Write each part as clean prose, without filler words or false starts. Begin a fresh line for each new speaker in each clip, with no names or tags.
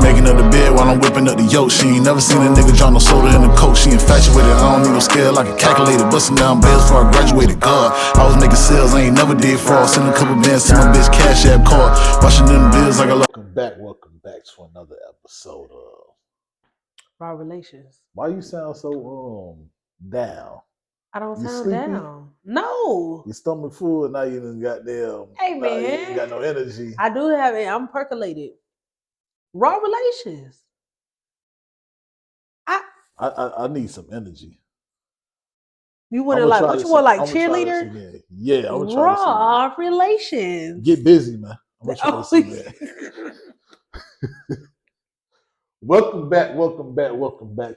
making up the bed while I'm whipping up the yolk. She ain't never seen a nigga drop no soda in the coke. She infatuated, I don't need no scale like a calculator. Busting down bills before I graduated, God. I was making sales, I ain't never did fraud. Send a couple bands to my bitch Cash App card. Watching them bills like a
Welcome back to another episode of
Raw Relations.
Why you sound so down?
I don't
You
sound
sleepy?
down. No.
Your stomach full and now you done goddamn.
Hey,
now you
man.
ain't got no energy.
I do have it. I'm percolated. Raw Relations.
I need some energy.
You want to like, what you want, like cheerleader?
Yeah, I'm gonna try
Raw Relations.
Get busy, man. I'm gonna try to see that. Welcome back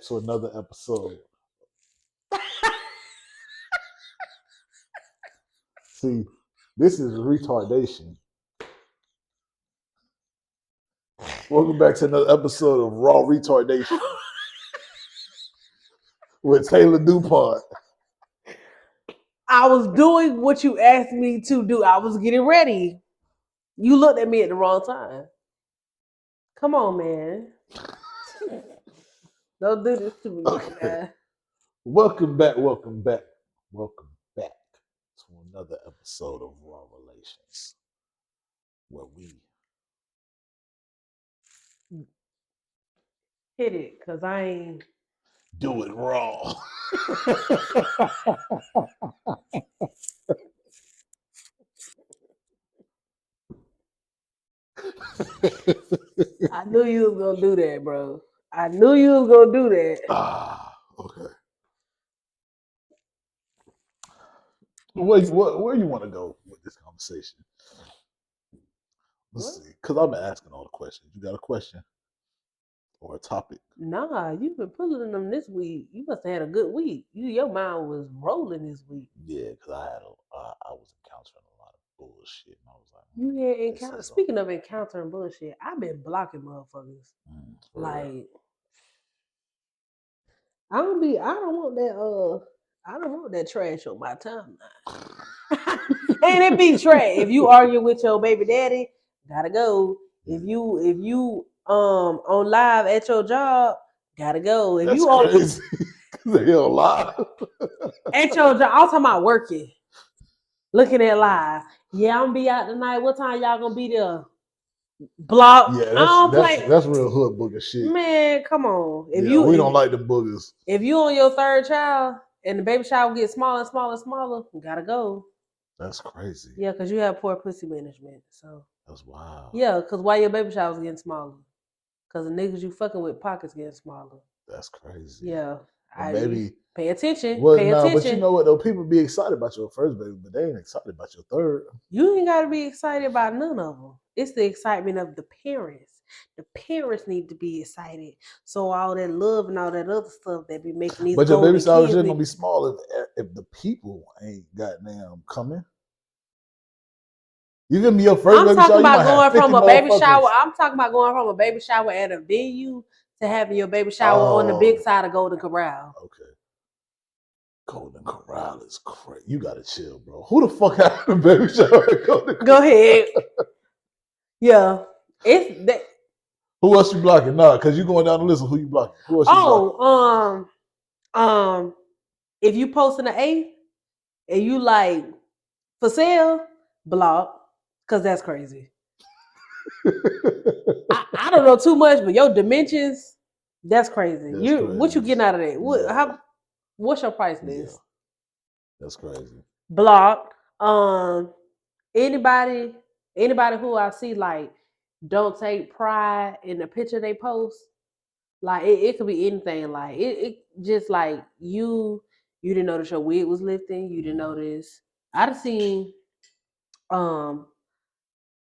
to another episode. See, this is retardation. Welcome back to another episode of Raw Retardation with Taylor DuPont.
I was doing what you asked me to do. I was getting ready. You looked at me at the wrong time. Come on, man. Don't do this to me, man.
Welcome back to another episode of Raw Relations, where we
hit it, cause I ain't
do it raw.
I knew you was gonna do that, bro. I knew you was gonna do that.
Okay. Where you want to go with this conversation? Let's see, because I've been asking all the questions. You got a question or a topic?
Nah, you've been pulling them this week. You must have had a good week. Your mind was rolling this week.
Yeah, because I was encountering a lot of bullshit, and I was like,
you had encounter. Speaking of encountering bullshit, I've been blocking motherfuckers. Like, I don't want that trash on my timeline. And it be trash. If you argue with your baby daddy, gotta go. If you on live at your job, gotta go. If
that's
you
crazy. They on live
at your job, I'm talking about working, looking at live. Yeah, I'm gonna be out tonight. What time y'all gonna be there? Block.
Yeah, that's real hood booger shit.
Man, come on.
We don't like the boogers.
If you on your third child and the baby shower gets smaller and smaller and smaller, you gotta go.
That's crazy.
Yeah, because you have poor pussy management. So
that's wild.
Yeah, because why your baby shower's getting smaller? Because the niggas you fucking with pockets getting smaller.
That's crazy.
Yeah.
Maybe
pay attention.
Well,
pay attention.
But you know what though? People be excited about your first baby, but they ain't excited about your third.
You ain't gotta be excited about none of them. It's the excitement of the parents. The parents need to be excited. So all that love and all that other stuff that be making these.
But your baby shower is just gonna be small if the people ain't goddamn coming. You gonna be your first baby shower. I'm talking about going from a baby shower.
I'm talking about going from a baby shower at a venue to having your baby shower on the big side of Golden Corral.
Okay. Golden Corral is crazy. You gotta chill, bro. Who the fuck had a baby shower at Golden Corral?
Go ahead. Yeah. It's that.
Who else you blocking? Nah, because you going down the list of who you blocking. Who else you
blocking? If you posting an A and you like for sale, block. Because that's crazy. I don't know too much, but your dimensions, that's crazy. What you getting out of that? What's your price list?
Yeah. That's crazy.
Block. Anybody who I see like don't take pride in the picture they post. Like it could be anything. Like it just like you didn't notice your wig was lifting. You didn't notice. I've seen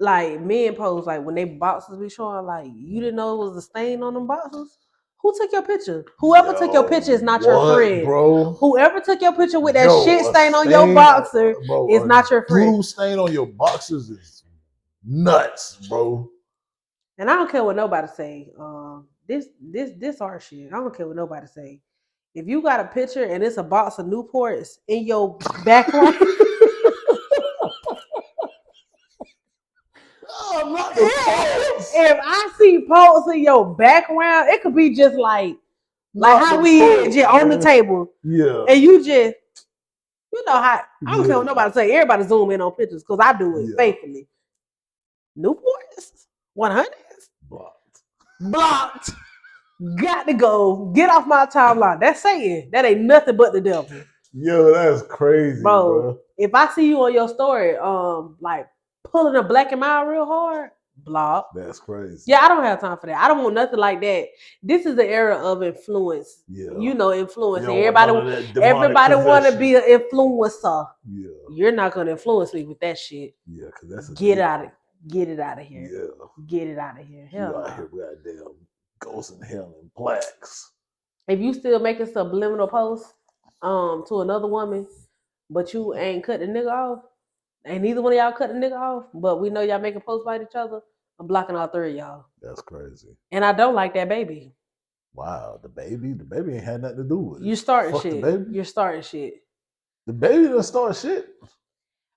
like men post like when they boxes be showing, like you didn't know it was a stain on them boxes. Who took your picture? Whoever took your picture is not your friend,
bro.
Whoever took your picture with that shit stain on your boxer is not your friend.
Blue stain on your boxers is nuts, bro.
And I don't care what nobody say. This our shit. I don't care what nobody say. If you got a picture and it's a box of Newports in your background. if I see posts in your background, it could be just like
Not
how
the
we
post,
just on the
man.
table,
Yeah.
and you just, you know how I don't care
Yeah.
what nobody say. Everybody zoom in on pictures because I do it
Yeah.
faithfully. Newports, 100s,
Blocked.
blocked. Got to go. Get off my timeline. That's Satan. That ain't nothing but the devil.
Yo, that's crazy, bro.
If I see you on your story, like pulling a black and mild real hard, block.
That's crazy.
Yeah, I don't have time for that. I don't want nothing like that. This is the era of influence.
Yeah.
You know, influencing.
You don't want none of that demonic
want to
possession.
be an influencer.
Yeah.
You're not gonna influence me with that shit.
Yeah, because that's a
Get
deal.
out of Get it out of here.
Yeah.
Get it out of here.
You
Hell
out
no.
here goddamn ghosts in hell and blacks.
If you still making subliminal posts to another woman, but you ain't cut the nigga off, ain't neither one of y'all cut the nigga off, but we know y'all making posts about each other, I'm blocking all three of y'all.
That's crazy.
And I don't like that baby.
Wow, the baby ain't had nothing to do with it.
You starting
Fuck
shit.
The baby.
You're starting shit.
The baby done start shit.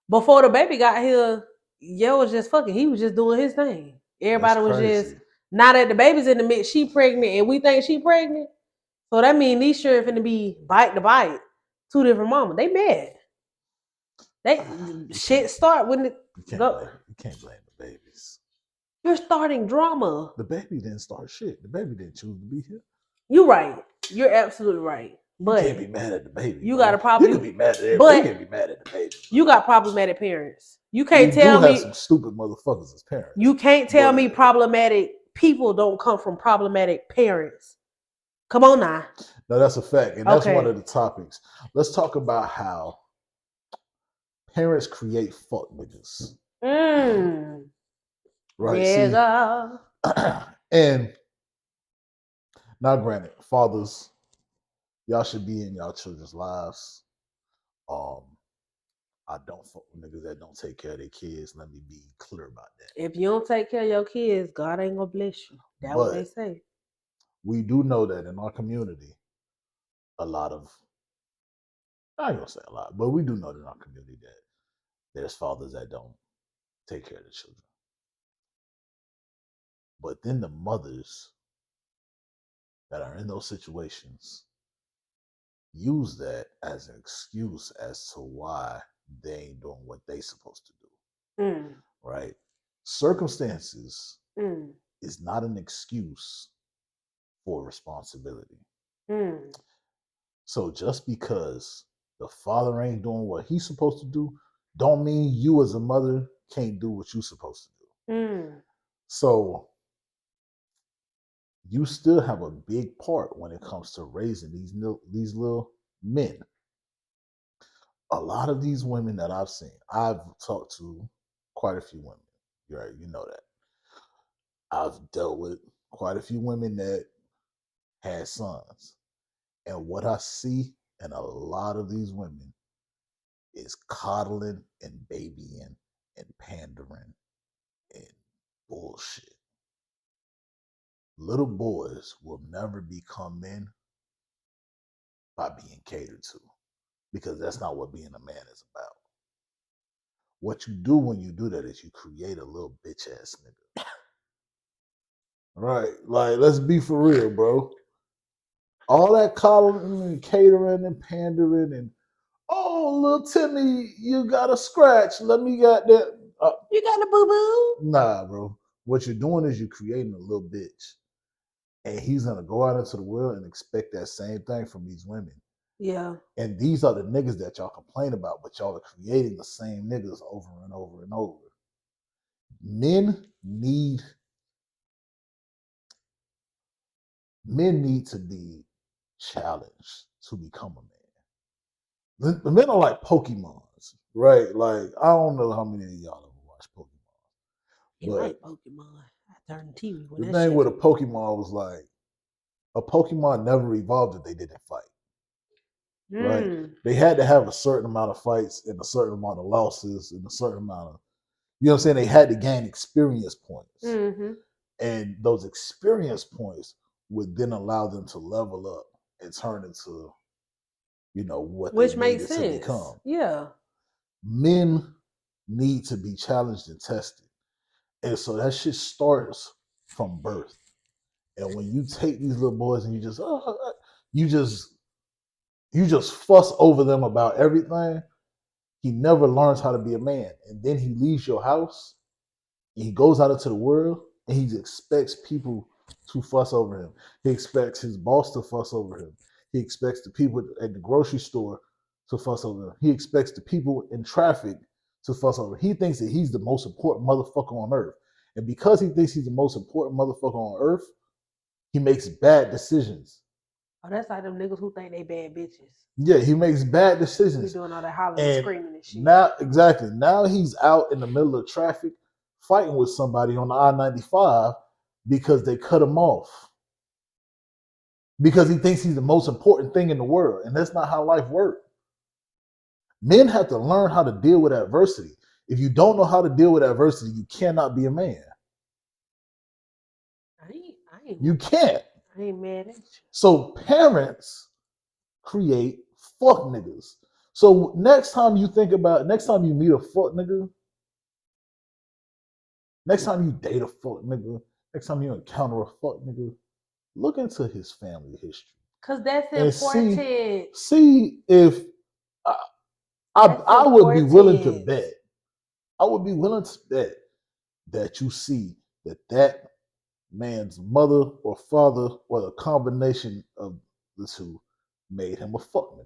Before the baby got here, yo was just fucking. He was just doing his thing. Everybody
That's
was
crazy.
just, now that the baby's in the mix, she pregnant and we think she pregnant. So that means these sure finna be bite to bite. Two different mamas. They mad. They shit start when it
You
go.
can't blame the babies.
You're starting drama.
The baby didn't start shit. The baby didn't choose to be here.
You're right. You're absolutely right. But
you can't be mad at the baby.
You
bro.
got a problem.
You can be mad at everybody.
But
you can't be mad at the baby. Bro.
You got problematic parents. You can't
We
tell
do
me
have some stupid motherfuckers as parents.
You can't tell
But-
me problematic people don't come from problematic parents. Come on now.
No, that's a fact. And that's
Okay.
one of the topics. Let's talk about how parents create fuck niggas. Right.
Yeah.
See, and now granted, fathers, y'all should be in y'all children's lives. I don't fuck with niggas that don't take care of their kids. Let me be clear about that.
If you don't take care of your kids, God ain't gonna bless you. That's what they say.
We do know that in our community, a lot of, I ain't gonna say a lot, but we do know that in our community that there's fathers that don't take care of the children. But then the mothers that are in those situations use that as an excuse as to why they ain't doing what they supposed to do. Right? Circumstances is not an excuse for responsibility. So just because the father ain't doing what he's supposed to do, don't mean you as a mother can't do what you're supposed to do. So you still have a big part when it comes to raising these little men. A lot of these women that I've seen, I've talked to quite a few women. Right, you know that. I've dealt with quite a few women that had sons. And what I see in a lot of these women is coddling and babying and pandering and bullshit. Little boys will never become men by being catered to, because that's not what being a man is about. What you do when you do that is you create a little bitch ass nigga. Right? Like, let's be for real, bro. All that coddling and catering and pandering and, oh, little Timmy, you got a scratch. Let me get that.
You got a boo-boo?
Nah, bro. What you're doing is you're creating a little bitch. And he's going to go out into the world and expect that same thing from these women.
Yeah.
And these are the niggas that y'all complain about, but y'all are creating the same niggas over and over and over. Men need to be challenged to become a man. The men are like Pokemons, right? Like, I don't know how many of y'all ever watched Pokemon.
You like Pokemon. I turned the TV when
the
that
thing
shit.
with a Pokemon was like, a Pokemon never evolved if they didn't fight. Right? They had to have a certain amount of fights and a certain amount of losses and a certain amount of, you know what I'm saying? They had to gain experience points. And those experience points would then allow them to level up and turn into, you know, what
Which
they
makes
needed
sense.
to become.
Yeah.
Men need to be challenged and tested. And so that shit starts from birth. And when you take these little boys and you just fuss over them about everything, he never learns how to be a man. And then he leaves your house and he goes out into the world and he expects people to fuss over him. He expects his boss to fuss over him. He expects the people at the grocery store to fuss over him. He expects the people in traffic to fuss over him. He thinks that he's the most important motherfucker on earth. And because he thinks he's the most important motherfucker on earth, he makes bad decisions.
Oh, that's like them niggas who think they bad bitches.
Yeah, he makes bad
He
decisions.
doing all that hollering and
And
screaming and shit.
now he's out in the middle of traffic fighting with somebody on the I-95 because they cut him off. Because he thinks he's the most important thing in the world. And that's not how life works. Men have to learn how to deal with adversity. If you don't know how to deal with adversity, you cannot be a man. You can't.
I ain't mad at you.
So parents create fuck niggas. So next time you meet a fuck nigga, next time you date a fuck nigga, next time you encounter a fuck nigga, look into his family history.
Because that's
And
important.
see if I would be willing to bet. I would be willing to bet that you see that man's mother or father or a combination of the two made him a fuck nigga.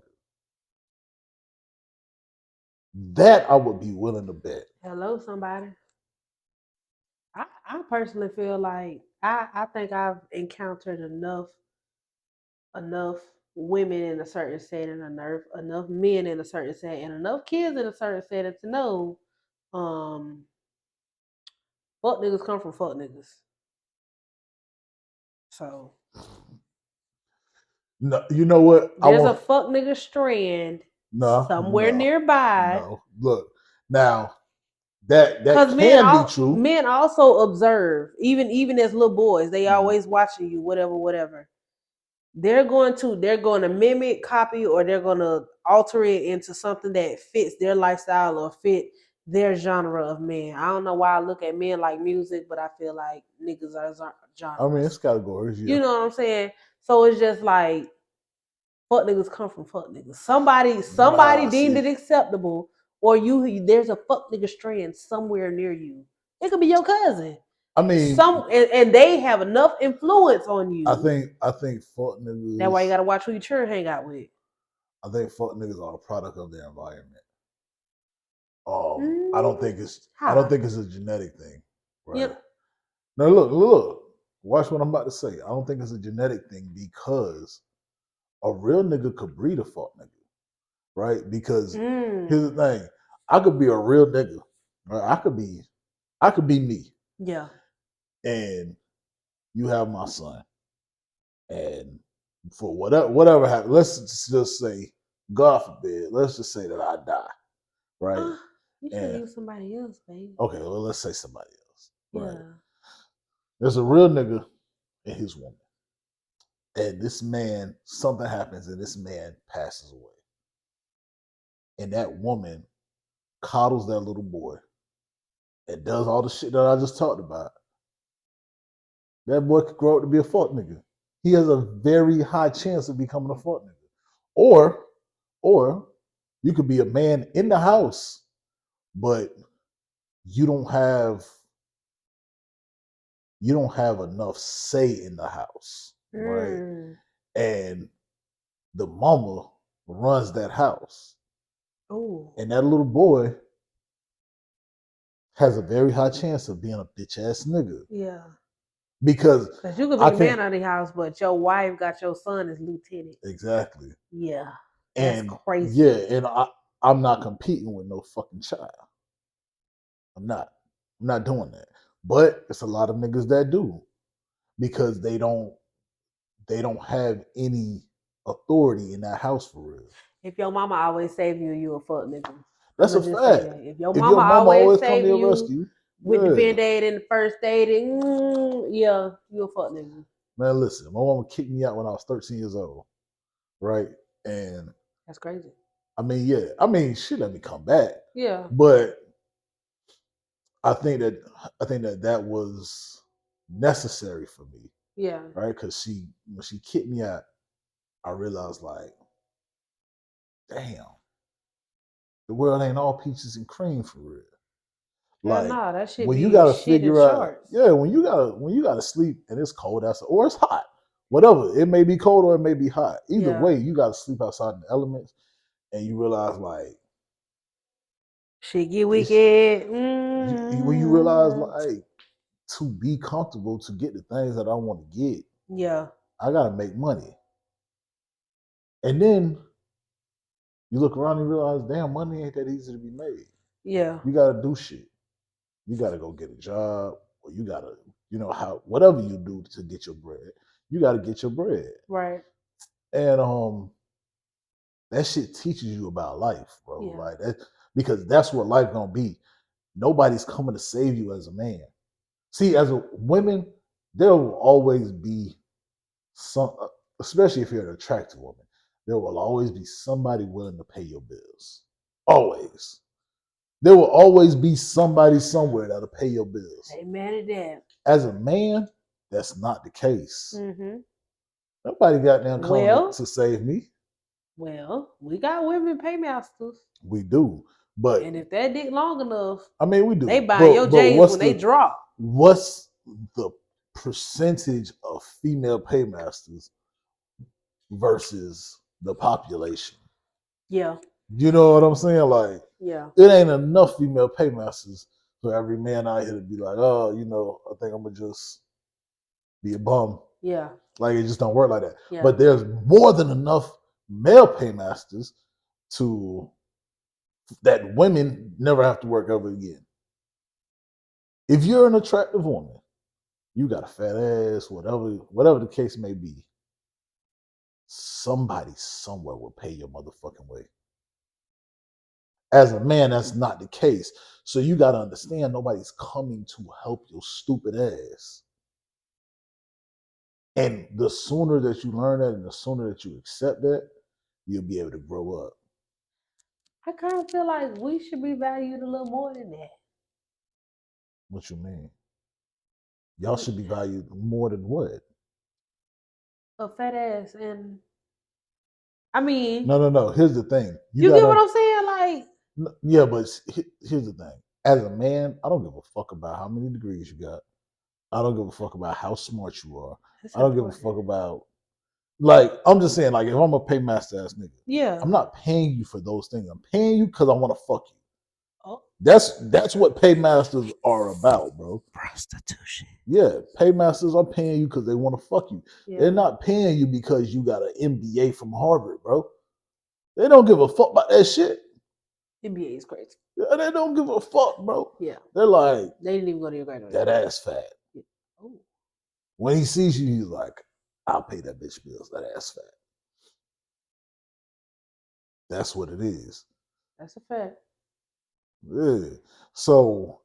That I would be willing to bet.
Hello, somebody. I personally feel like I think I've encountered enough women in a certain setting, enough men in a certain setting, and enough kids in a certain setting to know fuck niggas come from fuck niggas. So
No, you know what?
There's a fuck nigga strand somewhere nearby.
No. Look, now that can be true.
Men also observe, even as little boys, they always watching you, whatever. They're going to mimic, copy, or they're going to alter it into something that fits their lifestyle or fit their genre of men. I don't know why I look at men like music, but I feel like niggas are genres.
I mean, it's categories. Yeah.
You know what I'm saying? So it's just like fuck niggas come from fuck niggas. Somebody deemed it acceptable, or there's a fuck nigga strand somewhere near you. It could be your cousin.
I mean,
and they have enough influence on you.
I think fuck niggas.
That's why you gotta watch who you hang out with.
I think fuck niggas are a product of their environment. I don't think it's a genetic thing. Right. Yep. Now look. Watch what I'm about to say. I don't think it's a genetic thing because a real nigga could breed a fuck nigga, right? Because here's the thing: I could be a real nigga, right? I could be me.
Yeah.
And you have my son, and for whatever happens, let's just say, God forbid, let's just say that I die, right?
You should use somebody else, baby.
Okay, well, let's say somebody else. Right?
Yeah.
There's a real nigga and his woman. And this man, something happens and this man passes away. And that woman coddles that little boy and does all the shit that I just talked about. That boy could grow up to be a fuck nigga. He has a very high chance of becoming a fuck nigga. Or you could be a man in the house, but you don't have enough say in the house, right? And the mama runs that house.
Oh.
And that little boy has a very high chance of being a bitch ass nigga.
Yeah.
Because
you could be a man out of the house, but your wife got your son as lieutenant.
Exactly.
Yeah. That's crazy.
Yeah, and I'm not competing with no fucking child. I'm not doing that. But it's a lot of niggas that do. Because they don't have any authority in that house for real.
If your mama always save you, you a fuck nigga.
That's a fact.
If your mama always save
come to your
you
rescue,
with the Band-Aid and the first aid, yeah, you a fuck nigga.
Man, listen, my mama kicked me out when I was 13 years old, right? And
that's crazy.
I mean, yeah. I mean, she let me come back.
Yeah.
But I think that was necessary for me,
Yeah.
right? Because when she kicked me out, I realized like, damn, the world ain't all peaches and cream for real.
Hell
Like
no, that shit
when you
be
gotta
shit in
figure out,
shorts.
yeah, when you gotta sleep and it's cold outside or it's hot, whatever. It may be cold or it may be hot. Either
Yeah.
way, you gotta sleep outside in the elements, and you realize like
Shit get
it's,
wicked.
when you realize like to be comfortable to get the things that I want to get,
Yeah.
I gotta make money. And then you look around and realize, damn, money ain't that easy to be made.
Yeah.
You gotta do shit. You gotta go get a job, or you gotta, how whatever you do to get your bread, you gotta get your bread.
Right.
And that shit teaches you about life, bro.
Yeah.
Like that, because that's what life gonna be. Nobody's coming to save you as a man. See, as a women, there will always be some, especially if you're an attractive woman, there will always be somebody willing to pay your bills. Always. There will always be somebody somewhere that'll pay your bills.
Amen to that.
As a man, that's not the case.
Mm-hmm.
Nobody got down coming
Well,
to save me.
Well, we got women paymasters.
We do. But
And if that dick long enough,
I mean, we do.
they buying your J's when they drop.
What's the percentage of female paymasters versus the population?
Yeah.
You know what I'm saying? Like,
Yeah.
it ain't enough female paymasters for every man out here to be like, oh, I think I'm gonna just be a bum.
Yeah.
Like, it just don't work like that.
Yeah.
But there's more than enough male paymasters that women never have to work ever again. If you're an attractive woman, you got a fat ass, whatever the case may be, somebody somewhere will pay your motherfucking way. As a man, that's not the case. So you got to understand, nobody's coming to help your stupid ass. And the sooner that you learn that and the sooner that you accept that, you'll be able to grow up.
I kind of feel like we should be valued a little more than that.
What you mean? Y'all should be valued more than what?
A fat ass. And I mean,
No. Here's the thing.
You get what I'm saying? Like,
yeah, but here's the thing. As a man, I don't give a fuck about how many degrees you got. I don't give a fuck about how smart you are. I don't give a fuck about, like, I'm just saying, like, if I'm a paymaster ass nigga,
yeah.
I'm not paying you for those things. I'm paying you because I want to fuck you.
Oh.
That's what paymasters are about, bro.
Prostitution.
Yeah, paymasters are paying you because they want to fuck you.
Yeah.
They're not paying you because you got an MBA from Harvard, bro. They don't give a fuck about that shit.
NBA is crazy.
Yeah, they don't give a fuck, bro.
Yeah.
They're like,
they didn't even go to your graduation.
That ass fat.
Yeah. Oh.
When he sees you, he's like, I'll pay that bitch bills. That ass fat. That's what it is.
That's a fact.
Yeah. So,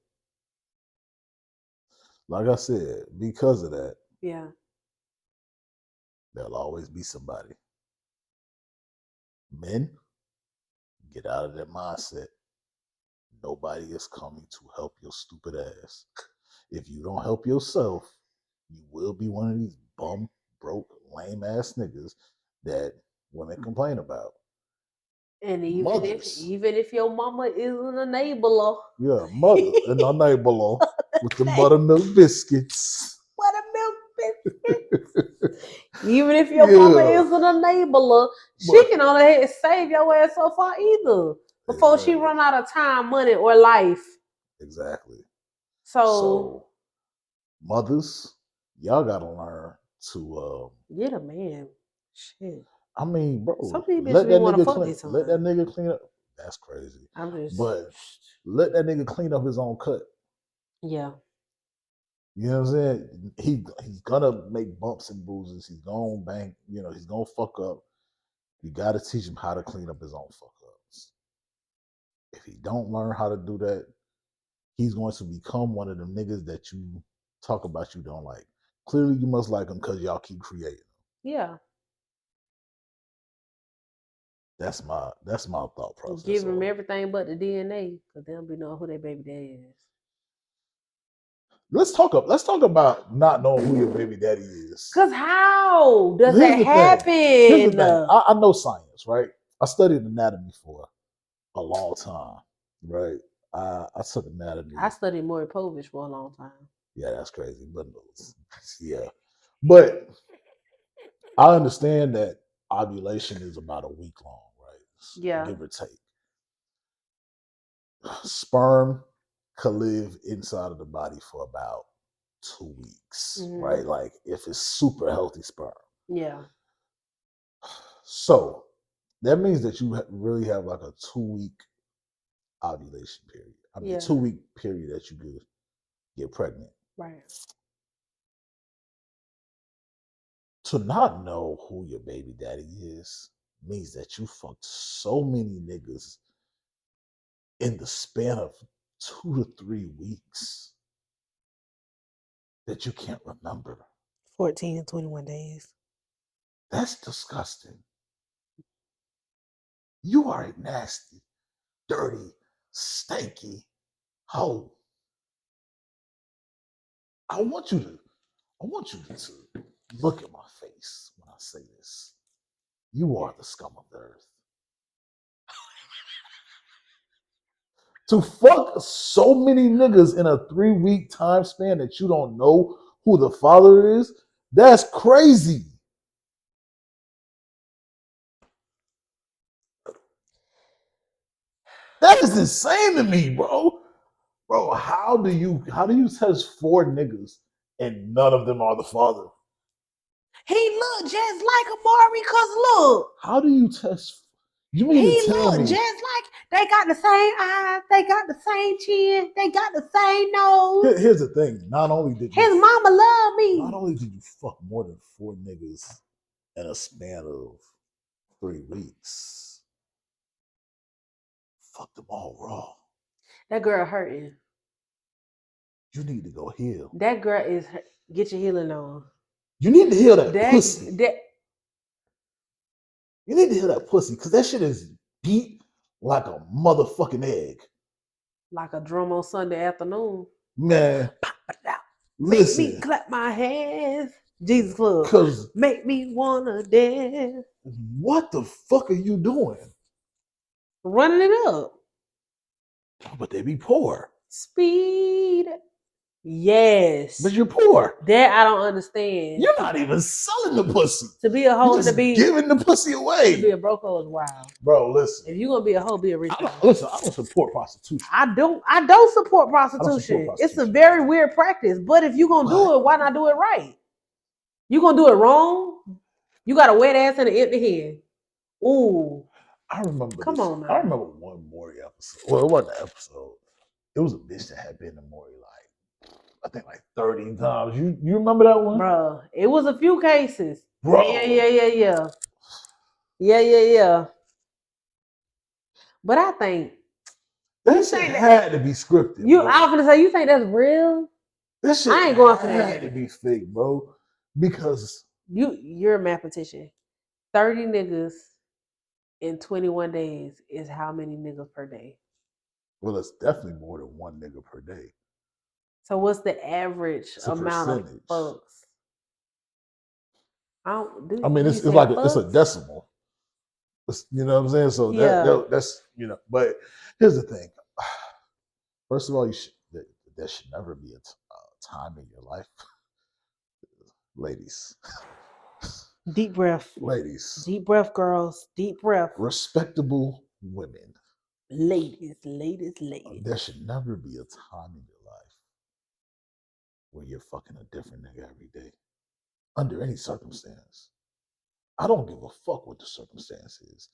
like I said, because of that,
yeah,
there'll always be somebody. Men, get out of that mindset. Nobody is coming to help your stupid ass. If you don't help yourself, you will be one of these bum, broke, lame ass niggas that women complain about.
And even if your mama is an enabler.
Yeah, mother, an enabler with the buttermilk biscuits.
Buttermilk biscuits. Even if your mama is an enabler, she can only save your ass so far either. Before she run out of time, money, or life.
Exactly.
So
mothers, y'all gotta learn to
get a man. Shit.
I mean, bro,
some people let that
nigga clean up. That's crazy. But let that nigga clean up his own cut.
Yeah.
You know what I'm saying? He's gonna make bumps and bruises. He's gonna bang. He's gonna fuck up. You gotta teach him how to clean up his own fuck ups. If he don't learn how to do that, he's going to become one of them niggas that you talk about you don't like. Clearly, you must like him because y'all keep creating him.
Yeah.
That's my thought process.
Give them everything but the DNA, because they'll be knowing who their baby dad is.
let's talk about not knowing who your baby daddy is.
Cause how does
Here's
that
the thing.
happen?
Here's the thing. I know science, right? I studied anatomy for a long time, right? I took anatomy.
I studied Maury Povich for a long time.
Yeah, that's crazy, but yeah. But I understand that ovulation is about a week long, right?
Yeah.
Give or take. Sperm could live inside of the body for about 2 weeks, right? Like if it's super healthy sperm.
Yeah.
So that means that you really have like a 2-week ovulation period. I mean,
Yeah.
2-week period that you could get pregnant.
Right.
To not know who your baby daddy is means that you fucked so many niggas in the span of 2 to 3 weeks that you can't remember.
14 and 21 days.
That's disgusting. You are a nasty, dirty, stanky hoe. I want you to look at my face when I say this. You are the scum of the earth. To fuck so many niggas in a 3-week time span that you don't know who the father is, that's crazy. That is insane to me, bro. Bro, how do you test 4 niggas and none of them are the father?
He looked just like Amari, cause look.
How do you test? You mean
He
to tell
looked
me
just like they got the same eyes, they got the same chin, they got the same nose.
Here's the thing. Not only did
His mama love me.
Not only did you fuck more than 4 niggas in a span of 3 weeks, fuck them all raw.
That girl hurting.
You need to go heal.
That girl is get your healing on.
You need to heal that pussy.
That
You need to heal that pussy because that shit is beat like a motherfucking egg.
like a drum on Sunday afternoon.
Man,
Make
listen.
me clap my hands. Jesus Club.
Because
make me wanna dance.
What the fuck are you doing?
Running it up.
But they be poor.
Speed. Yes.
But you're poor.
That I don't understand.
You're not even selling the pussy.
To be a hoe and to be
giving the pussy away.
To be a broke hoe is wild.
Bro, listen.
If you're gonna be a hoe, be a rich hoe.
Listen, I don't support prostitution.
I don't support prostitution. It's a very weird practice. But if you're gonna do it, why not do it right? You gonna do it wrong? You got a wet ass and an empty hand. Ooh.
I remember.
Come on, man.
I remember one Maury episode. Well, it wasn't an episode. It was a bitch that had been to Maury like, I think like 30 times. You remember that one?
Bruh, it was a few cases.
Bro.
Yeah. But I think
that shit had to be scripted.
I was gonna say, you think that's real?
This shit
I ain't going for that.
Had to be fake, bro. Because
you're a mathematician. 30 niggas in 21 days is how many niggas per day?
Well, it's definitely more than 1 nigga per day.
So what's the average amount of fucks?
I mean, it's like it's a decimal. You know what I'm saying? So that's But here's the thing. First of all, there should never be a time in your life, ladies.
Deep breath,
ladies.
Deep breath, girls. Deep breath.
Respectable women.
Ladies.
There should never be a time in your life where you're fucking a different nigga every day, under any circumstance. I don't give a fuck what the circumstance is.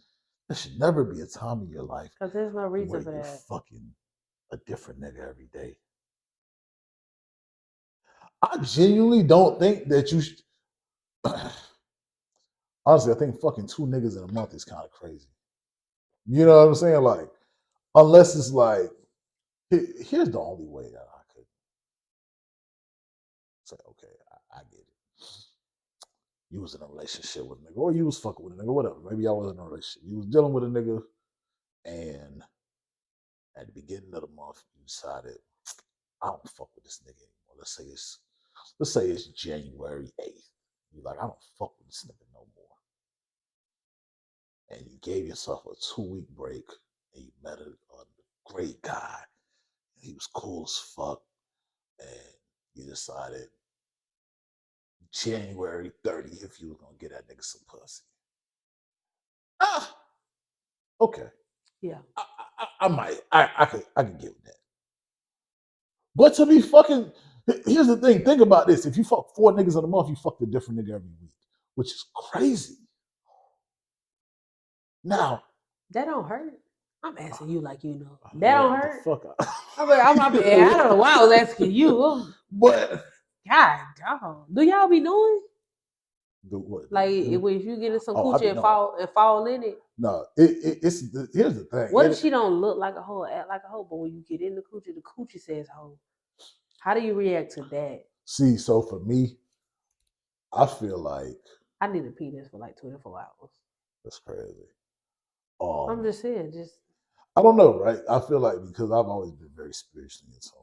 There should never be a time in your life
because there's no reason
where
for
you're
that.
Fucking a different nigga every day. I genuinely don't think that you should. Honestly, I think fucking 2 niggas in a month is kind of crazy. You know what I'm saying? Like, unless it's like, here's the only way that I could say, okay, I get it. You was in a relationship with a nigga, or you was fucking with a nigga, whatever. Maybe I was in a relationship. You was dealing with a nigga, and at the beginning of the month, you decided, I don't fuck with this nigga anymore. let's say it's January 8th. You're like, I don't fuck with this nigga no more. And you gave yourself a 2-week break and you met a great guy. He was cool as fuck. And you decided January 30th you were gonna get that nigga some pussy. Okay.
Yeah.
I could get with that. But to be fucking, here's the thing. Think about this. If you fuck 4 niggas in a month, you fucked a different nigga every week, which is crazy. Now,
that don't hurt. I'm asking you like you know. That don't hurt.
Fuck up.
I'm I don't know why I was asking you.
But
God, dog. Do y'all be knowing?
the what?
Like if you get in some
Oh, I
coochie
be
and
knowing.
fall in it.
No, it's here's the thing.
What if she don't look like a hoe, act like a hoe, but when you get in the coochie says hoe. How do you react to that?
See, so for me, I feel like
I need a penis for like 24 hours.
that's crazy.
I'm just saying,
I don't know, right? I feel like because I've always been very spiritually in tune.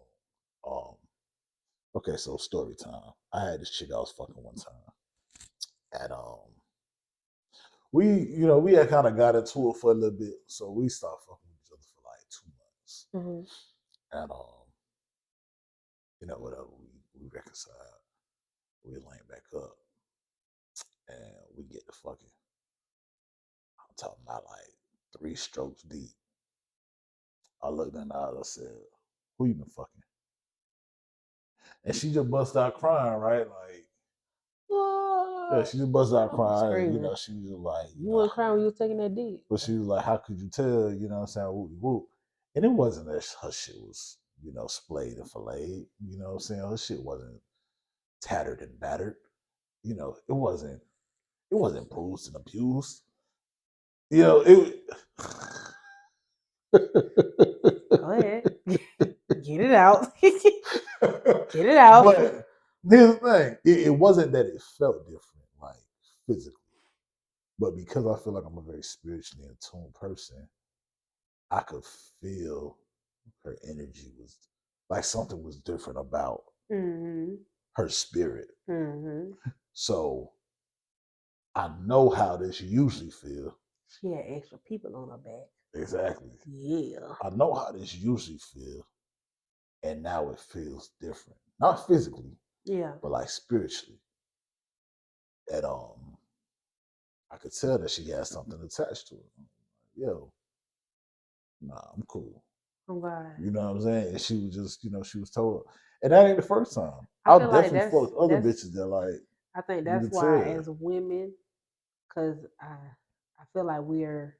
Okay, so story time. I had this chick I was fucking one time. And we had kind of got into it for a little bit. So we started fucking with each other for like 2 months.
Mm-hmm.
And whatever, we reconciled. We link back up. And we get to fucking. I'm talking about like 3 strokes deep. I looked in the eyes, I said, who you been fucking? And she just bust out crying, right? Like, yeah, she just bust out crying. You know, she was like,
you weren't crying when you was taking that dick.
But she was like, how could you tell? You know what I'm saying? Whoop, whoop. And it wasn't that her shit was, splayed and filleted. You know what I'm saying? Her shit wasn't tattered and battered. You know, it wasn't bruised and abused. You know, it.
Go ahead. Get it out. Get it out.
But here's the thing. It wasn't that it felt different, like physically. But because I feel like I'm a very spiritually in tune person, I could feel her energy was like something was different about her spirit. So I know how this usually feels.
She had extra people on her back.
Exactly.
Yeah.
I know how this usually feels. And now it feels different. Not physically.
Yeah.
But like spiritually. And I could tell that she had something attached to it. Yo, nah, I'm cool.
I'm glad.
You know what I'm saying? And she was just, she was told. And that ain't the first time. I'll definitely fuck other bitches that like.
I think that's why as women, because I feel like we are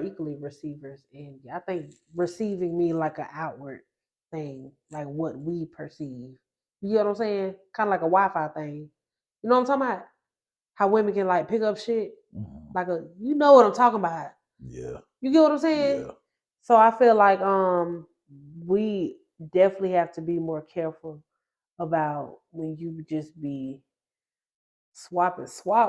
equally receivers, and I think receiving me like an outward thing, like what we perceive. You know what I'm saying? Kind of like a Wi-Fi thing. You know what I'm talking about? How women can like pick up shit, like you know what I'm talking about.
Yeah.
You get what I'm saying?
Yeah.
So I feel like we definitely have to be more careful about when you just be swap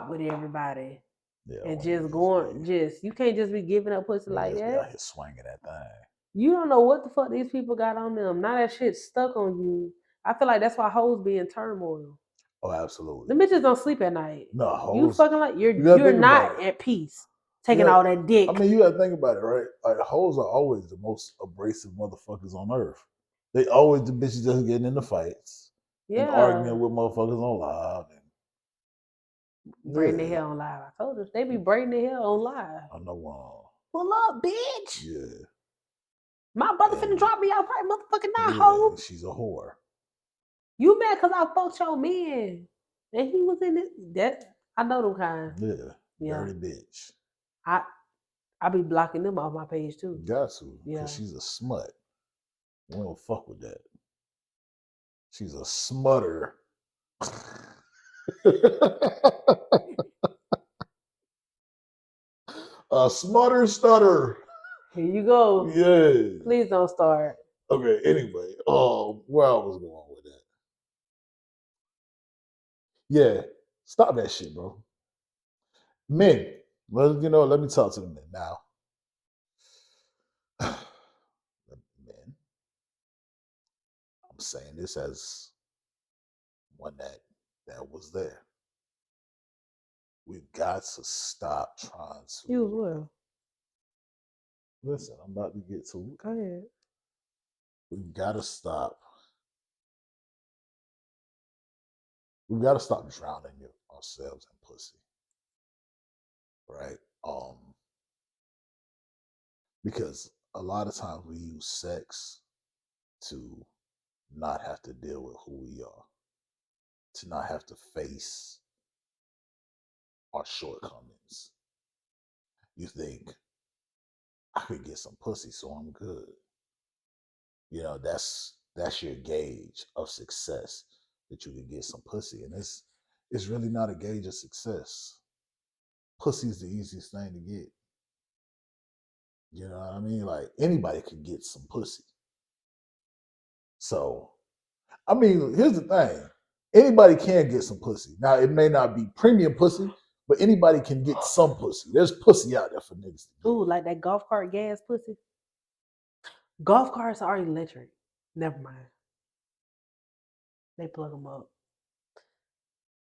with everybody. Yeah, and just going, you can't just be giving up pussy like that.
Out here swinging that thing.
You don't know what the fuck these people got on them. Now that shit stuck on you. I feel like that's why hoes be in turmoil.
Oh, absolutely.
The bitches don't sleep at night.
No, hoes.
You fucking like you're not at peace taking all that dick.
I mean, you gotta think about it, right? Like hoes are always the most abrasive motherfuckers on earth. They always the bitches just getting into fights. Yeah. And arguing with motherfuckers on live.
Braiding their hair on live. I told her they be braiding their hair on live.
I know.
Pull up, bitch.
Yeah.
My brother finna drop me off right motherfucking now, hoe.
She's a whore.
You mad cause I fucked your man. And he was in it. That I know them kind.
Yeah. Dirty bitch.
I be blocking them off my page too.
Got to. Yeah. Cause she's a smut. We don't fuck with that. She's a smutter. A smutter stutter.
Here you go.
Yeah.
Please don't start.
Okay, anyway. Where I was going with that. Yeah. Stop that shit, bro. Men. Well, let me talk to the men now. Men. saying this as one that was there. We've got to stop trying
You as
to
well.
listen. I'm about to get to it.
Go ahead.
We've got to stop. We've got to stop drowning ourselves in pussy, right? Because a lot of times we use sex to not have to deal with who we are, to not have to face our shortcomings. You think, I could get some pussy, so I'm good. You know, that's your gauge of success, that you can get some pussy. And it's really not a gauge of success. Pussy is the easiest thing to get. You know what I mean? Like anybody could get some pussy. So, I mean, here's the thing. Anybody can get some pussy. Now, it may not be premium pussy, but anybody can get some pussy. There's pussy out there for niggas to get.
Ooh, like that golf cart gas pussy. Golf carts are electric. Never mind. They plug them up.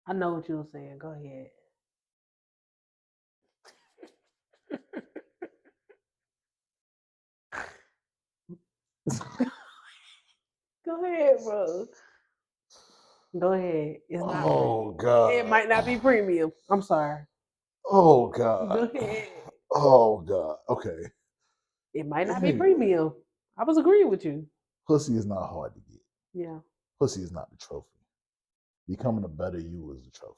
I know what you were saying. Go ahead. Go ahead, bro. Go ahead. It's not.
Oh God.
It might not be premium. I'm sorry.
Oh
Go
God.
ahead.
Oh God. Okay.
It might not be
Anyway.
premium. I was agreeing with you.
Pussy is not hard to get.
Yeah.
Pussy is not the trophy. Becoming a better you is the trophy.